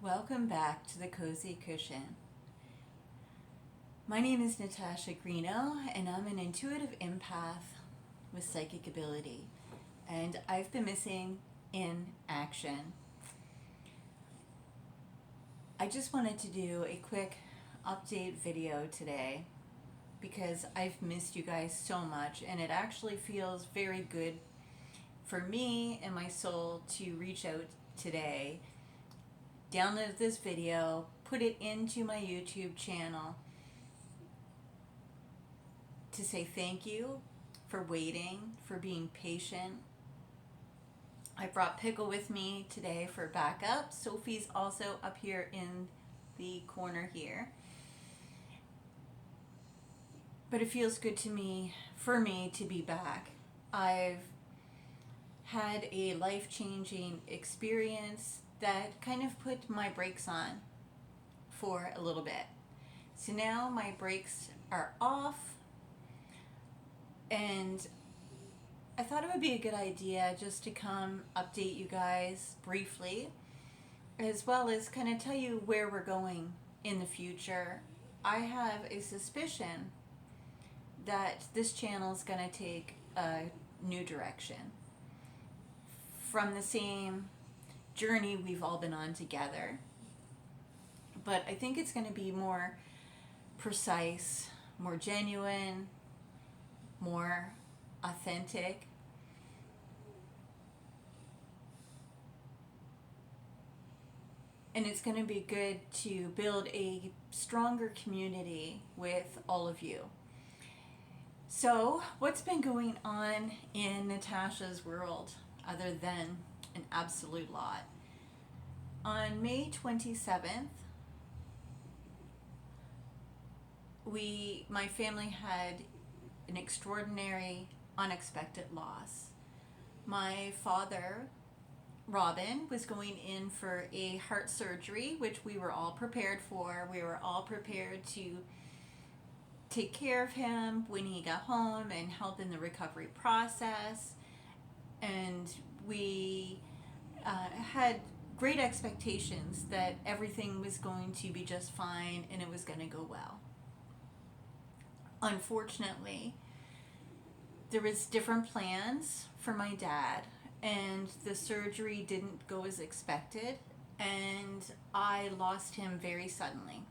Welcome back to the Cozy Cushion. My name is Natasha Greeno, and I'm an intuitive empath with psychic ability, and I've been missing in action. I just wanted to do a quick update video today because I've missed you guys so much, and it actually feels very good for me and my soul to reach out today, download this video, put it into my YouTube channel to say thank you for waiting, for being patient. I brought Pickle with me today for backup. Sophie's also up here in the corner here. But it feels good to me, for me, to be back. I've had a life-changing experience that kind of put my brakes on for a little bit. So now my brakes are off, and I thought it would be a good idea just to come update you guys briefly, as well as kind of tell you where we're going in the future. I have a suspicion that this channel is going to take a new direction from the same journey we've all been on together. But I think it's going to be more precise, more genuine, more authentic. And it's going to be good to build a stronger community with all of you. So, what's been going on in Natasha's world other than an absolute lot? On May 27th, my family had an extraordinary, unexpected loss. My father, Robin, was going in for a heart surgery, which we were all prepared for. We were all prepared to take care of him when he got home and help in the recovery process. And we had great expectations that everything was going to be just fine and it was going to go well. Unfortunately, there was different plans for my dad, and the surgery didn't go as expected, and I lost him very suddenly.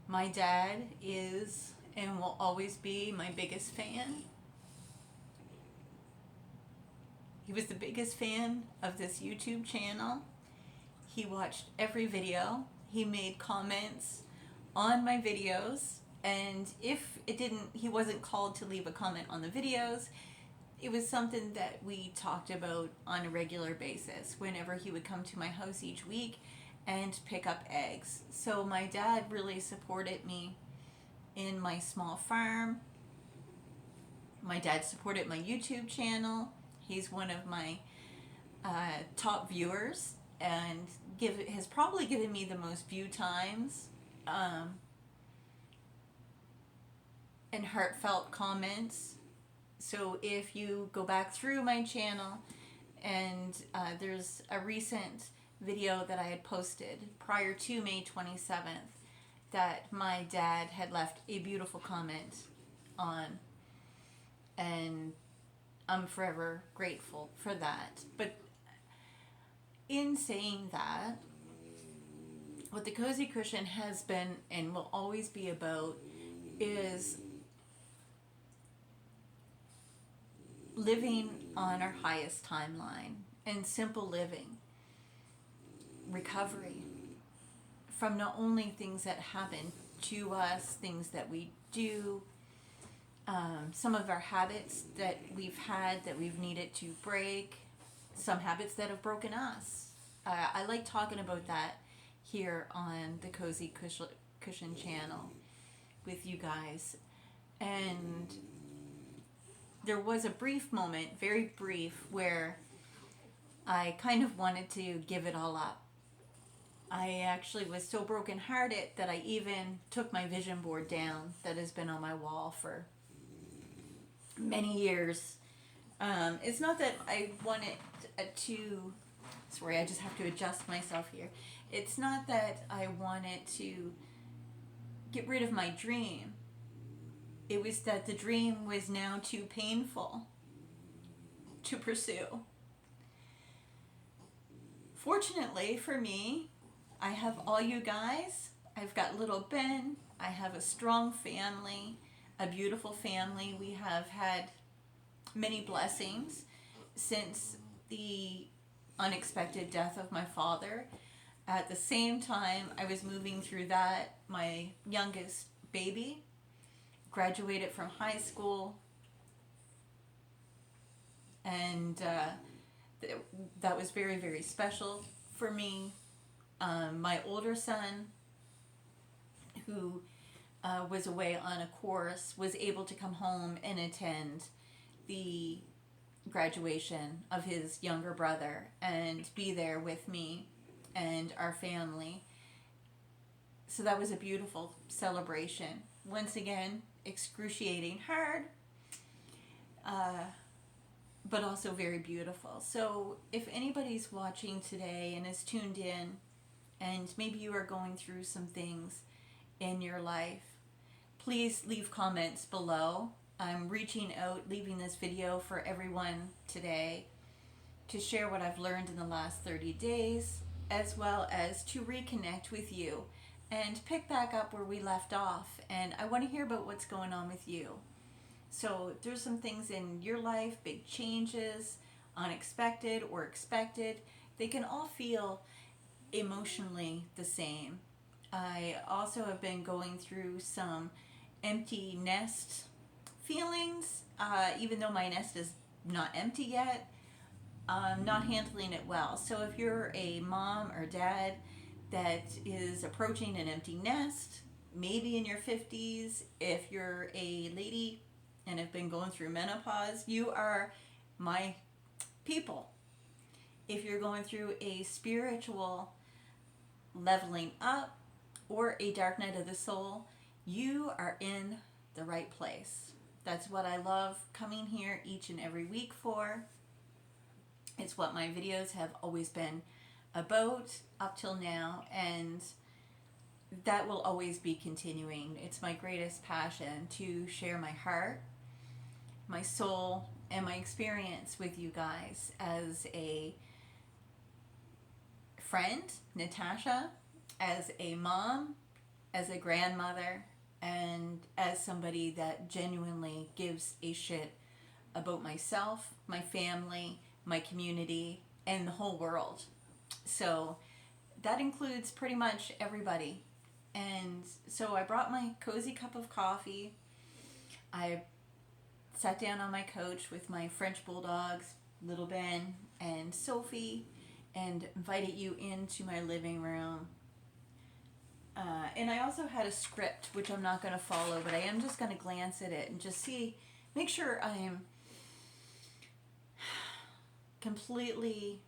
My dad is and will always be my biggest fan. He was the biggest fan of this YouTube channel. He watched every video. He made comments on my videos, and if he wasn't called to leave a comment on the videos, it was something that we talked about on a regular basis whenever he would come to my house each week and pick up eggs. So my dad really supported me in my small farm. My dad supported my YouTube channel. He's one of my top viewers and has probably given me the most view times and heartfelt comments. So if you go back through my channel, and there's a recent video that I had posted prior to May 27th that my dad had left a beautiful comment on, and I'm forever grateful for that. But in saying that, what the Cozy Cushion has been and will always be about is living on our highest timeline and simple living, recovery from not only things that happen to us, things that we do, some of our habits that we've had that we've needed to break, some habits that have broken us. I like talking about that here on the Cozy Cushion channel with you guys. And there was a brief moment, very brief, where I kind of wanted to give it all up. I actually was so brokenhearted that I even took my vision board down that has been on my wall for many years. It's not that I wanted to Sorry, I just have to adjust myself here. It's not that I wanted to get rid of my dream. It was that the dream was now too painful to pursue. Fortunately for me, I have all you guys. I've got little Ben. I have a strong family, a beautiful family. We have had many blessings since the unexpected death of my father. At the same time, I was moving through that. My youngest baby graduated from high school, and that was very, very special for me. My older son, who was away on a course, was able to come home and attend the graduation of his younger brother and be there with me and our family. So that was a beautiful celebration. Once again, excruciating hard, but also very beautiful. So if anybody's watching today and is tuned in, and maybe you are going through some things in your life, please leave comments below. I'm reaching out, leaving this video for everyone today to share what I've learned in the last 30 days, as well as to reconnect with you and pick back up where we left off. And I want to hear about what's going on with you. So there's some things in your life, big changes, unexpected or expected. They can all feel emotionally the same. I also have been going through some empty nest feelings, even though my nest is not empty yet. I'm not handling it well. So if you're a mom or dad that is approaching an empty nest, maybe in your 50s, if you're a lady and have been going through menopause, you are my people. If you're going through a spiritual leveling up or a dark night of the soul, you are in the right place. That's what I love coming here each and every week for. It's what my videos have always been about up till now, and that will always be continuing. It's my greatest passion to share my heart, my soul, and my experience with you guys as a friend, Natasha, as a mom, as a grandmother, and as somebody that genuinely gives a shit about myself, my family, my community, and the whole world. So that includes pretty much everybody. And so I brought my cozy cup of coffee. I sat down on my couch with my French bulldogs, little Ben and Sophie, and invited you into my living room. And I also had a script, which I'm not going to follow, but I am just going to glance at it and just see, make sure I'm completely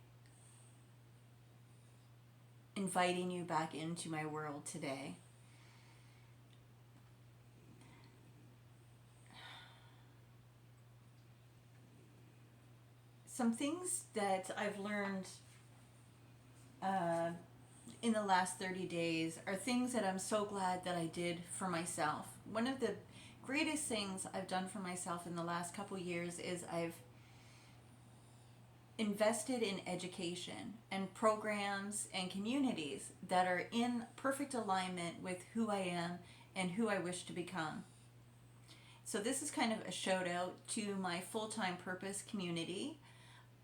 inviting you back into my world today. Some things that I've learned in the last 30 days are things that I'm so glad that I did for myself. One of the greatest things I've done for myself in the last couple years is I've invested in education and programs and communities that are in perfect alignment with who I am and who I wish to become. So this is kind of a shout out to my full-time purpose community,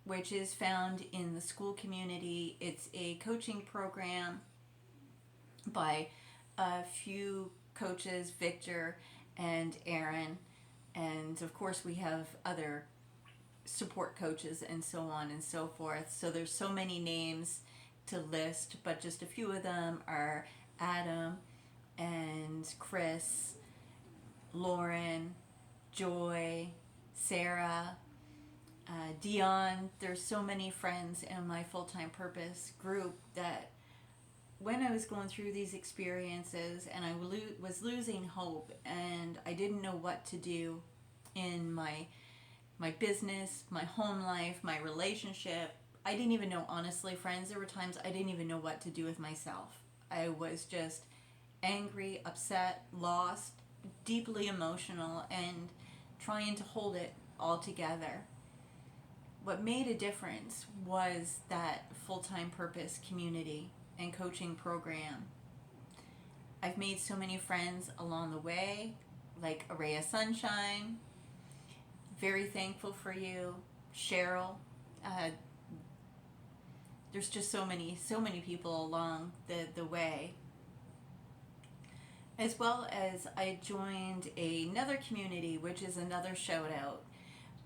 which is found in the school community. It's a coaching program by a few coaches, Victor and Aaron, and of course we have other support coaches and so on and so forth. So there's so many names to list, but just a few of them are Adam and Chris, Lauren, Joy, Sarah, Dion. There's so many friends in my full-time purpose group that when I was going through these experiences and I was losing hope and I didn't know what to do in my business, my home life, my relationship, I didn't even know, honestly, friends, there were times I didn't even know what to do with myself. I was just angry, upset, lost, deeply emotional, and trying to hold it all together. What made a difference was that full-time purpose community and coaching program. I've made so many friends along the way, like a ray of sunshine. Very thankful for you, Cheryl. Uh, there's just so many people along the way. As well as I joined another community, which is another shout out,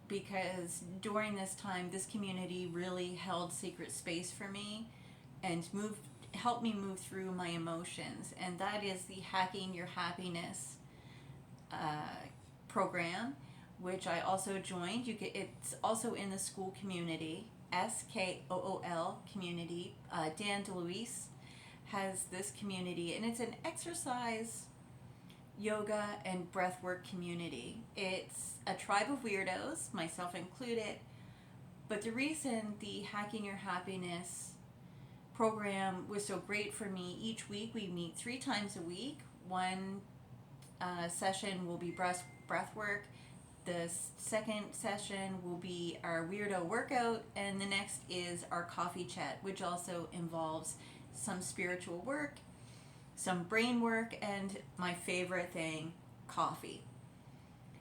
because during this time, this community really held sacred space for me and helped me move through my emotions, and that is the Hacking Your Happiness program, which I also joined. It's also in the school community, SKOOL community. Dan DeLuise has this community, and it's an exercise, yoga, and breathwork community. It's a tribe of weirdos, myself included, but the reason the Hacking Your Happiness program was so great for me, each week we meet 3 times a week. One session will be breath work. The second session will be our weirdo workout, and the next is our coffee chat, which also involves some spiritual work, some brain work, and my favorite thing, coffee.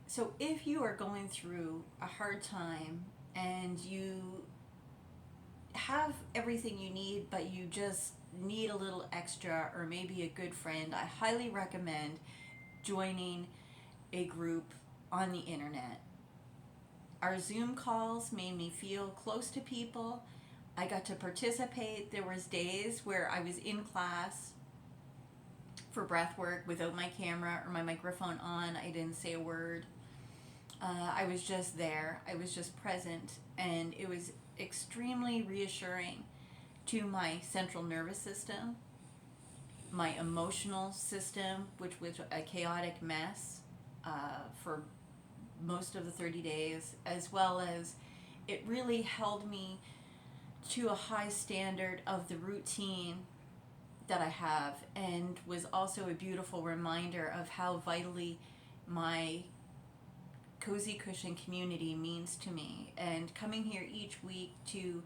So if you are going through a hard time and you have everything you need, but you just need a little extra, or maybe a good friend, I highly recommend joining a group on the internet. Our Zoom calls made me feel close to people. I got to participate. There was days where I was in class for breath work without my camera or my microphone on. I didn't say a word. I was just there. I was just present, and it was extremely reassuring to my central nervous system, my emotional system, which was a chaotic mess for most of the 30 days, as well as it really held me to a high standard of the routine that I have, and was also a beautiful reminder of how vitally my Cozy Cushion community means to me. And coming here each week to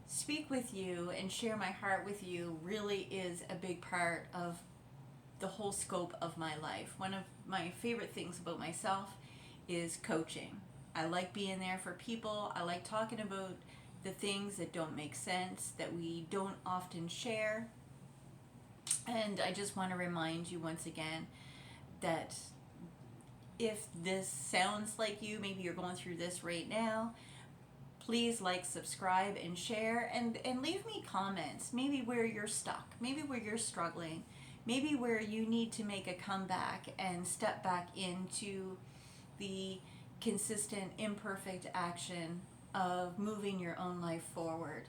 speak with you and share my heart with you really is a big part of the whole scope of my life. One of my favorite things about myself is coaching. I like being there for people. I like talking about the things that don't make sense, that we don't often share. And I just want to remind you once again that if this sounds like you, maybe you're going through this right now, please like, subscribe, and share, and leave me comments, maybe where you're stuck, maybe where you're struggling, maybe where you need to make a comeback and step back into the consistent, imperfect action of moving your own life forward.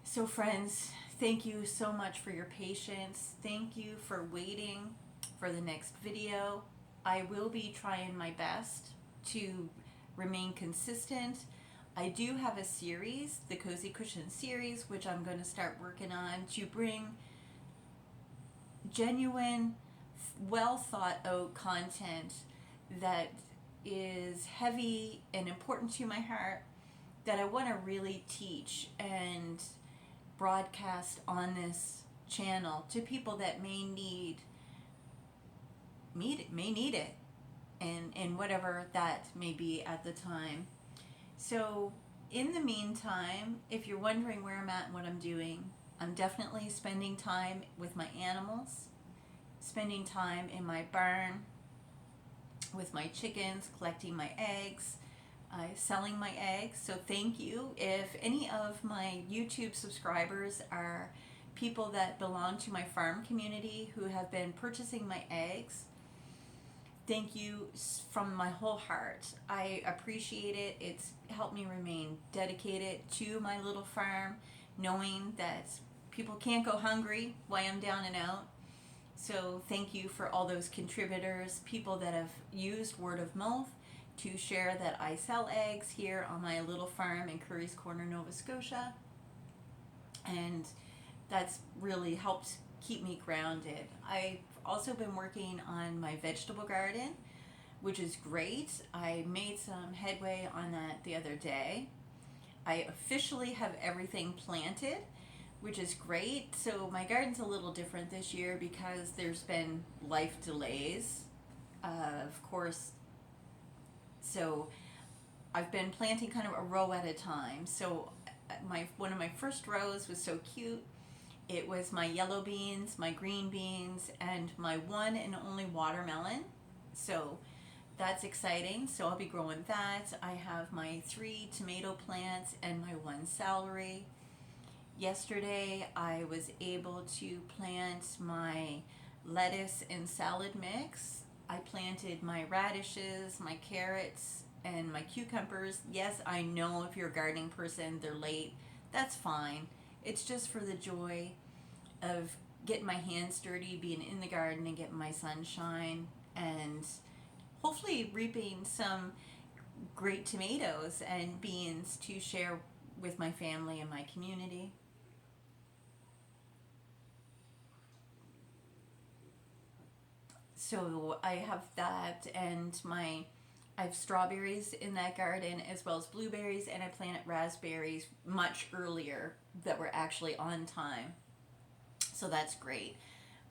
So friends, thank you so much for your patience. Thank you for waiting for the next video. I will be trying my best to remain consistent. I do have a series, the Cozy Cushion series, which I'm going to start working on to bring genuine, well thought out content that is heavy and important to my heart, that I want to really teach and broadcast on this channel to people that may need it, and whatever that may be at the time. So in the meantime, if you're wondering where I'm at and what I'm doing, I'm definitely spending time with my animals, spending time in my barn with my chickens, collecting my eggs, selling my eggs. So thank you. If any of my YouTube subscribers are people that belong to my farm community who have been purchasing my eggs, thank you from my whole heart. I appreciate it. It's helped me remain dedicated to my little farm, knowing that people can't go hungry while I'm down and out. So thank you for all those contributors, people that have used word of mouth to share that I sell eggs here on my little farm in Curry's Corner, Nova Scotia. And that's really helped keep me grounded. I've also been working on my vegetable garden, which is great. I made some headway on that the other day. I officially have everything planted, which is great. So my garden's a little different this year because there's been life delays, of course. So I've been planting kind of a row at a time. So one of my first rows was so cute. It was my yellow beans, my green beans, and my one and only watermelon. So that's exciting. So I'll be growing that. I have my 3 tomato plants and my 1 celery. Yesterday I was able to plant my lettuce and salad mix. I planted my radishes, my carrots, and my cucumbers. Yes, I know if you're a gardening person, they're late. That's fine. It's just for the joy of getting my hands dirty, being in the garden and getting my sunshine, and hopefully reaping some great tomatoes and beans to share with my family and my community. So I have that, and I have strawberries in that garden as well as blueberries, and I planted raspberries much earlier that were actually on time. So that's great.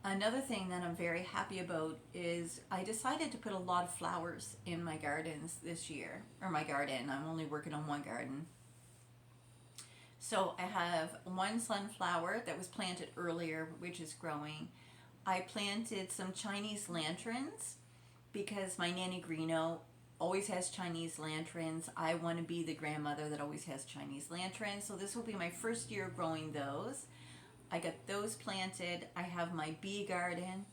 Another thing that I'm very happy about is I decided to put a lot of flowers in my gardens this year, or my garden. I'm only working on one garden. So I have 1 sunflower that was planted earlier, which is growing. I planted some Chinese lanterns because my Nanny Greeno always has Chinese lanterns. I want to be the grandmother that always has Chinese lanterns. So this will be my first year growing those. I got those planted. I have my bee garden,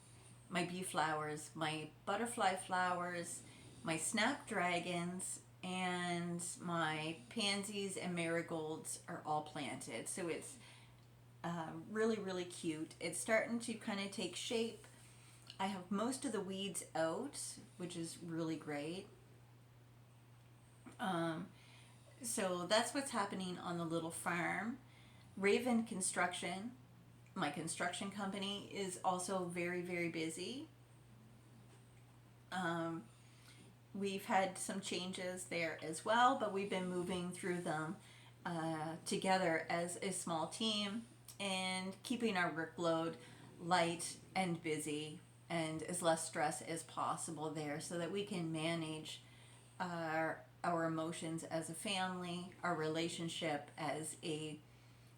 my bee flowers, my butterfly flowers, my snapdragons, and my pansies and marigolds are all planted. So it's really, really cute. It's starting to kind of take shape. I have most of the weeds out, which is really great. So that's what's happening on the little farm. Raven Construction, my construction company, is also very, very busy. We've had some changes there as well, but we've been moving through them together as a small team and keeping our workload light and busy and as less stress as possible there so that we can manage our emotions as a family, our relationship as a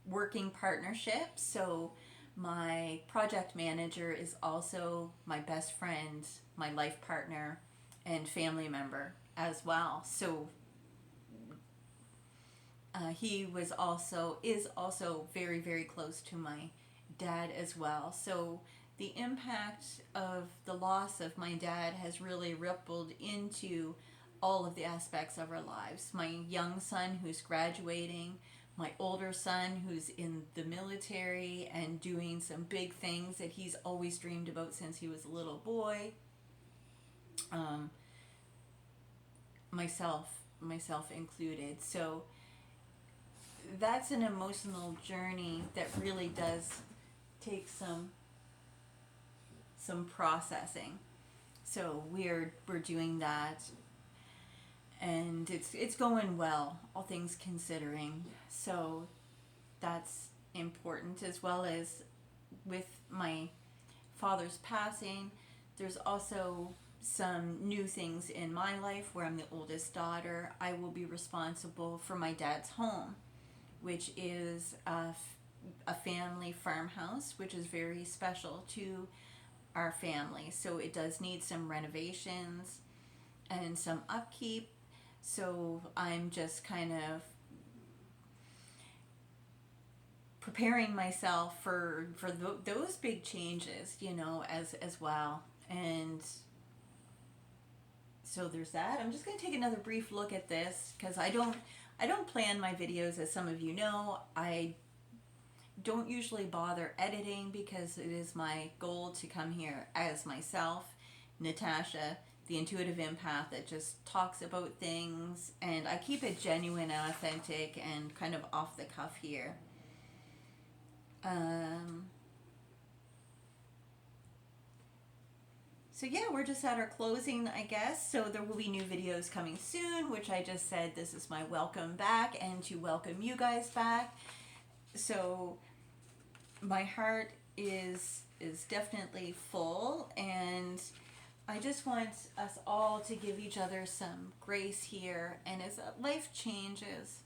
working partnership. So my project manager is also my best friend, my life partner, and family member as well. So he is also very, very close to my dad as well. So the impact of the loss of my dad has really rippled into all of the aspects of our lives. My young son who's graduating, my older son who's in the military and doing some big things that he's always dreamed about since he was a little boy. Myself included. So that's an emotional journey that really does take some processing. So we're doing that, and it's going well, all things considering. So that's important, as well as with my father's passing. There's also some new things in my life where I'm the oldest daughter. I will be responsible for my dad's home, which is a family farmhouse, which is very special to our family. So it does need some renovations and some upkeep. So I'm just kind of preparing myself for those big changes, as well. And so there's that. I'm just going to take another brief look at this because I don't plan my videos, as some of you know. I don't usually bother editing because it is my goal to come here as myself, Natasha, the intuitive empath that just talks about things, and I keep it genuine and authentic and kind of off the cuff here. So yeah, we're just at our closing, I guess. So there will be new videos coming soon, which I just said this is my welcome back and to welcome you guys back. So my heart is definitely full, and I just want us all to give each other some grace here. And as life changes,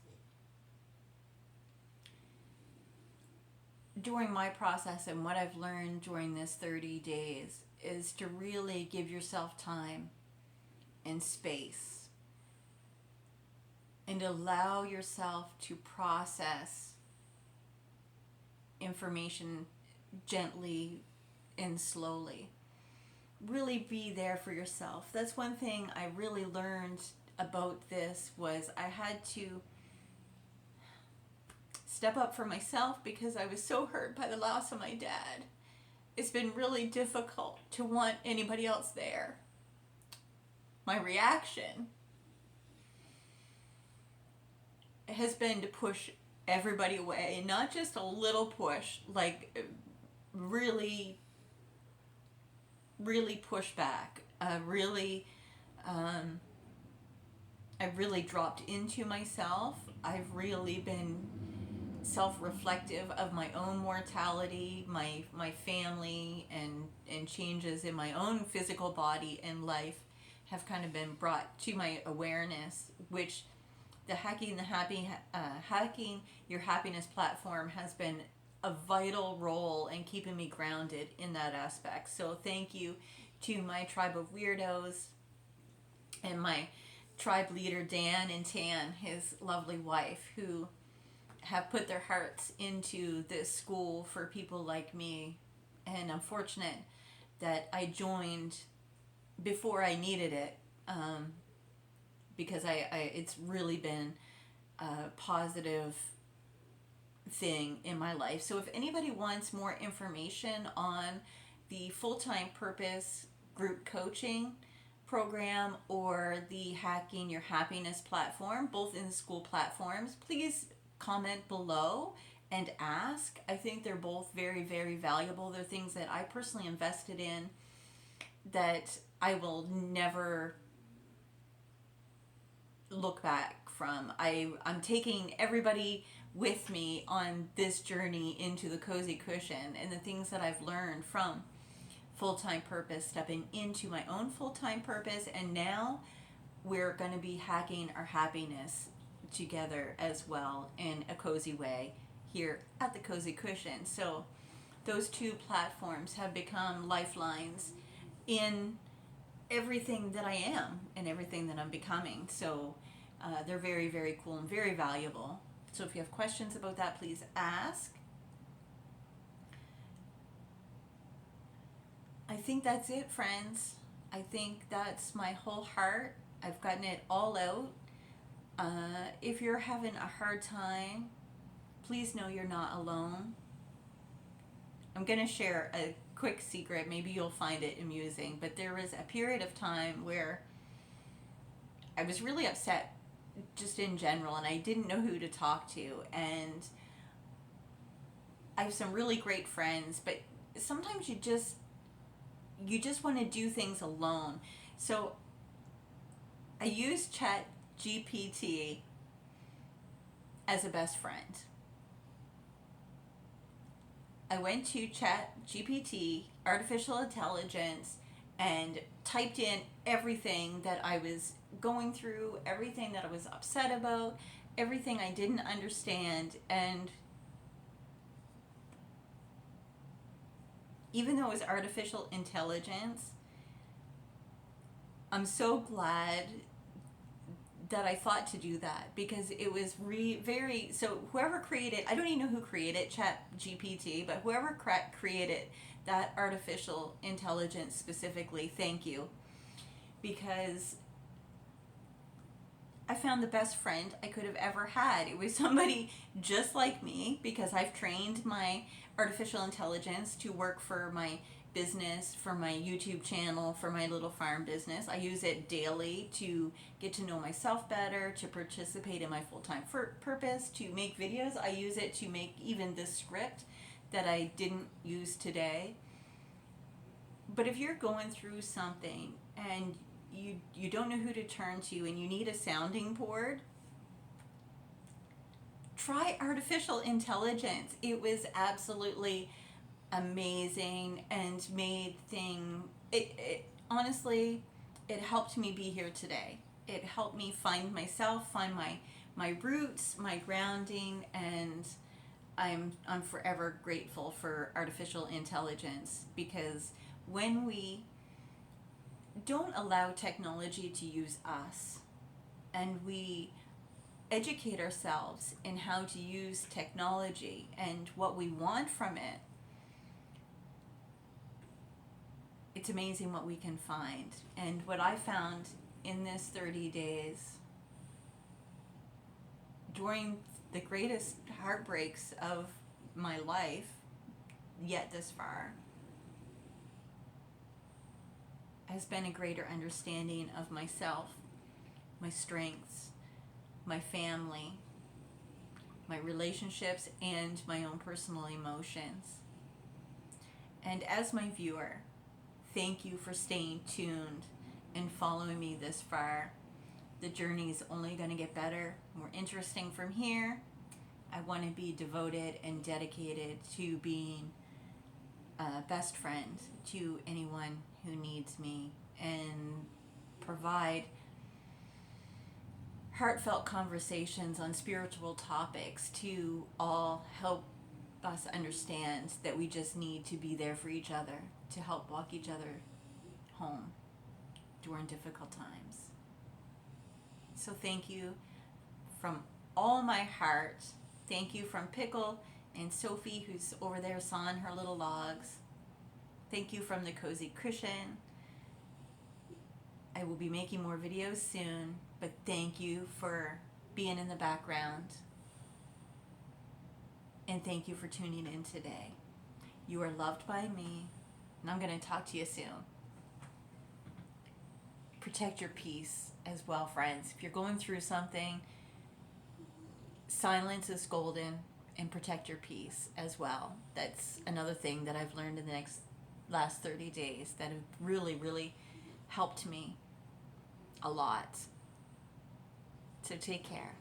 during my process and what I've learned during this 30 days is to really give yourself time and space and allow yourself to process information gently and slowly. Really be there for yourself. That's one thing I really learned about this, was I had to step up for myself because I was so hurt by the loss of my dad. It's been really difficult to want anybody else there. My reaction has been to push everybody away, not just a little push, like really push back. I've really dropped into myself. I've really been self-reflective of my own mortality, my family, and changes in my own physical body and life have kind of been brought to my awareness, which the Hacking Your Happiness platform has been a vital role in keeping me grounded in that aspect. So thank you to my tribe of weirdos and my tribe leader Dan and Tan, his lovely wife, who have put their hearts into this school for people like me. And I'm fortunate that I joined before I needed it, because it's really been a positive thing in my life. So if anybody wants more information on the Full-Time Purpose group coaching program or the Hacking Your Happiness platform, both in school platforms, please comment below and ask. I think they're both very, very valuable. They're things that I personally invested in that I will never look back from. I'm taking everybody with me on this journey into the cozy cushion, and the things that I've learned from Full-Time Purpose, stepping into my own full-time purpose, and now we're going to be hacking our happiness together as well in a cozy way here at the Cozy Cushion. So those two platforms have become lifelines in everything that I am and everything that I'm becoming. So they're very, very cool and very valuable. So if you have questions about that, please ask. I think that's it, friends. I think that's my whole heart. I've gotten it all out. If you're having a hard time, please know you're not alone. I'm going to share a quick secret. Maybe you'll find it amusing, but there was a period of time where I was really upset just in general, and I didn't know who to talk to. And I have some really great friends, but sometimes you just want to do things alone. So I use ChatGPT as a best friend. I went to ChatGPT, artificial intelligence, and typed in everything that I was going through, everything that I was upset about, everything I didn't understand. And even though it was artificial intelligence, I'm so glad that I thought to do that, because it was so whoever created, I don't even know who created ChatGPT, but whoever created that artificial intelligence specifically, thank you, because I found the best friend I could have ever had. It was somebody just like me, because I've trained my artificial intelligence to work for my business, for my YouTube channel, for my little farm business. I use it daily to get to know myself better, to participate in my full-time purpose, to make videos. I use it to make even this script that I didn't use today. But if you're going through something and you don't know who to turn to and you need a sounding board, try artificial intelligence. It was absolutely amazing and made it honestly, it helped me be here today. It helped me find myself, find my roots, my grounding, and I'm forever grateful for artificial intelligence, because when we don't allow technology to use us and we educate ourselves in how to use technology and what we want from it, it's amazing what we can find. And what I found in this 30 days, during the greatest heartbreaks of my life yet this far, has been a greater understanding of myself, my strengths, my family, my relationships, and my own personal emotions. And as my viewer, thank you for staying tuned and following me this far. The journey is only going to get better, more interesting from here. I want to be devoted and dedicated to being a best friend to anyone who needs me, and provide heartfelt conversations on spiritual topics to all help us understand that we just need to be there for each other, to help walk each other home during difficult times. So thank you from all my heart. Thank you from Pickle and Sophie, who's over there sawing her little logs. Thank you from the Cozy Cushion. I will be making more videos soon, but thank you for being in the background. And thank you for tuning in today. You are loved by me, and I'm going to talk to you soon. Protect your peace as well, friends. If you're going through something, silence is golden, and protect your peace as well. That's another thing that I've learned in the last 30 days that have really, really helped me a lot. So take care.